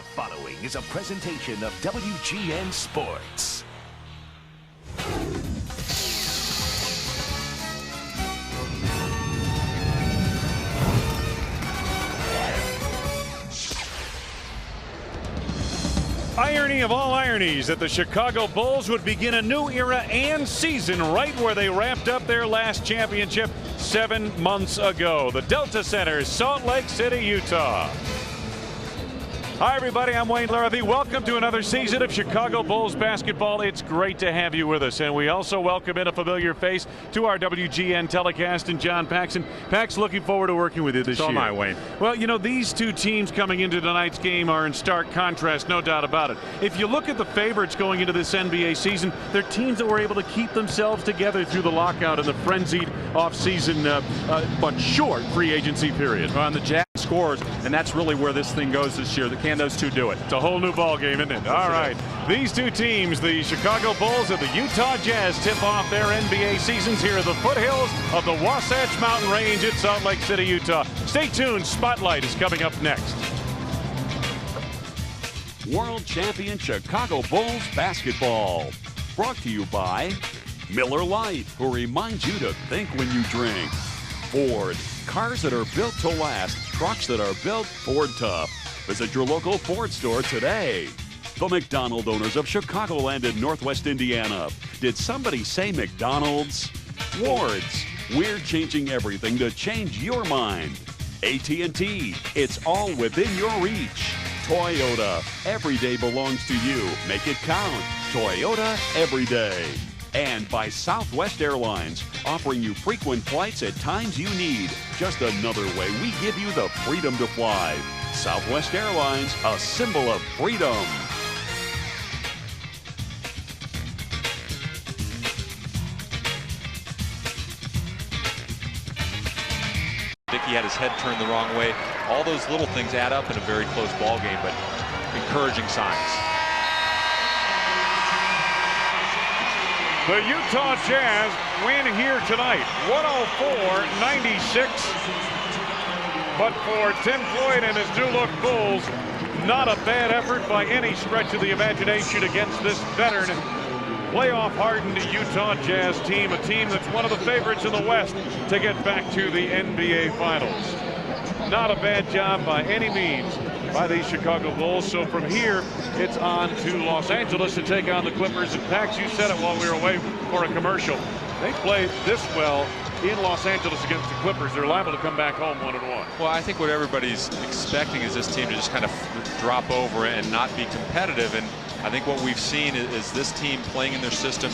The following is a presentation of WGN Sports. Irony of all ironies that the Chicago Bulls would begin a new era and season right where they wrapped up their last championship 7 months ago. The Delta Center, Salt Lake City, Utah. Hi, everybody. I'm Wayne Larrabee. Welcome to another season of Chicago Bulls basketball. It's great to have you with us. And we also welcome in a familiar face to our WGN telecast, and John Paxson. Pax, looking forward to working with you this year. So am I, Wayne. Well, you know, these two teams coming into tonight's game are in stark contrast, no doubt about it. If you look at the favorites going into this NBA season, they're teams that were able to keep themselves together through the lockout and the frenzied offseason, but short free agency period. On the Jazz scores, and that's really where this thing goes this year. Can those two do it? It's a whole new ball game, isn't it? All right. These two teams, the Chicago Bulls and the Utah Jazz, tip off their NBA seasons here at the foothills of the Wasatch Mountain Range in Salt Lake City, Utah. Stay tuned. Spotlight is coming up next. World Champion Chicago Bulls basketball. Brought to you by Miller Lite, who reminds you to think when you drink. Ford, cars that are built to last, trucks that are built Ford tough. Visit your local Ford store today. The McDonald owners of Chicagoland and Northwest Indiana. Did somebody say McDonald's? Ward's. We're changing everything to change your mind. AT&T. It's all within your reach. Toyota. Every day belongs to you. Make it count. Toyota every day. And by Southwest Airlines, offering you frequent flights at times you need. Just another way we give you the freedom to fly. Southwest Airlines, a symbol of freedom. Dickey had his head turned the wrong way. All those little things add up in a very close ball game, but encouraging signs. The Utah Jazz win here tonight, 104-96. But for Tim Floyd and his new-look Bulls, not a bad effort by any stretch of the imagination against this veteran, playoff-hardened Utah Jazz team, a team that's one of the favorites in the West to get back to the NBA Finals. Not a bad job by any means by the Chicago Bulls. So from here, it's on to Los Angeles to take on the Clippers. And Pax, you said it while we were away for a commercial. They played this well in Los Angeles against the Clippers. They're liable to come back home 1-1. Well, I think what everybody's expecting is this team to just kind of drop over and not be competitive. And I think what we've seen is this team playing in their system.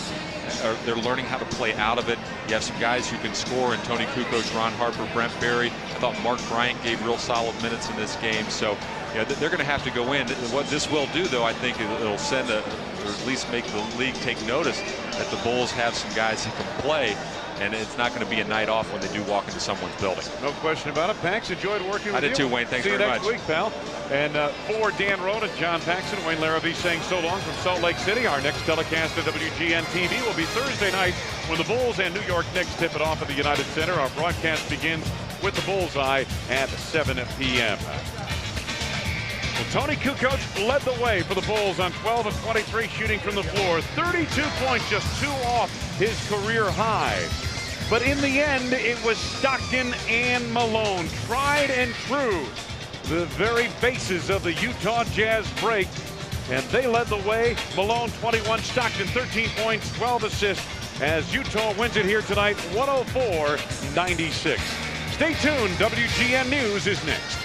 They're learning how to play out of it. You have some guys who can score, and Tony Kukoc, Ron Harper, Brent Berry. I thought Mark Bryant gave real solid minutes in this game. So yeah, they're going to have to go in. What this will do, though, I think it'll send or at least make the league take notice that the Bulls have some guys who can play. And it's not going to be a night off when they do walk into someone's building. No question about it. Pax, enjoyed working with you. I did too, Wayne. Thanks very much. See you next week, pal. And for Dan Rohn and John Paxson, Wayne Larrabee saying so long from Salt Lake City. Our next telecast at WGN-TV will be Thursday night when the Bulls and New York Knicks tip it off at the United Center. Our broadcast begins with the Bullseye at 7 p.m. Well, Tony Kukoc led the way for the Bulls on 12 of 23 shooting from the floor. 32 points, just 2 off his career high. But in the end, it was Stockton and Malone, tried and true. The very basis of the Utah Jazz break, and they led the way. Malone 21, Stockton 13 points, 12 assists, as Utah wins it here tonight, 104-96. Stay tuned, WGN News is next.